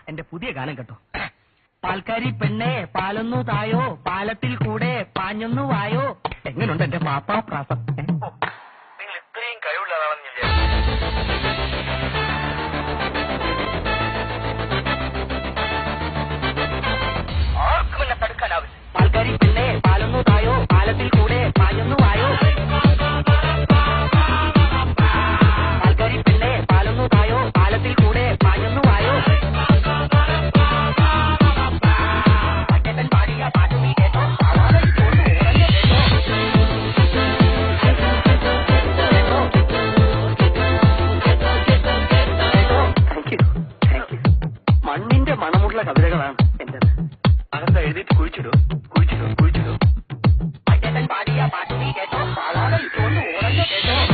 എന്റെ പുതിയ ഗാനം കേട്ടോ. പാൽക്കാരി പെണ്ണേ പാലൊന്നു തായോ, പാലത്തിൽ കൂടെ പാഞ്ഞൊന്നു വായോ. എങ്ങനെയുണ്ട് എന്റെ പാപ്പാപ്രാസം? നിങ്ങൾ ഇത്രയും കഴിവുള്ളതാണെന്ന് ഞാൻ വിചാരിച്ചു. ആർക്കും എന്നെ തടുക്കാനാവില്ല. പാൽക്കാരി പെണ്ണേ പാലൊന്നു തായോ, പാലത്തിൽ കൂടെ പാഞ്ഞൊന്നു വായോ. പാൽക്കാരി പെണ്ണേ പാലൊന്നു തായോ, പാലത്തിൽ കൂടെ പാഞ്ഞൊന്നു വായോ. മണ്ണിന്റെ മണമുള്ള കവിതകളാണ് എന്റേത്. അകത്ത് എഴുതിയിട്ട് കുഴിച്ചിടൂ, കുഴിച്ചിടൂ, കുഴിച്ചിടൂ. പാടിയ പാട്ട് നീ കേട്ടോ, പാവാട ഇട്ടുകൊണ്ട് ഓടഞ്ഞ കേട്ടോ.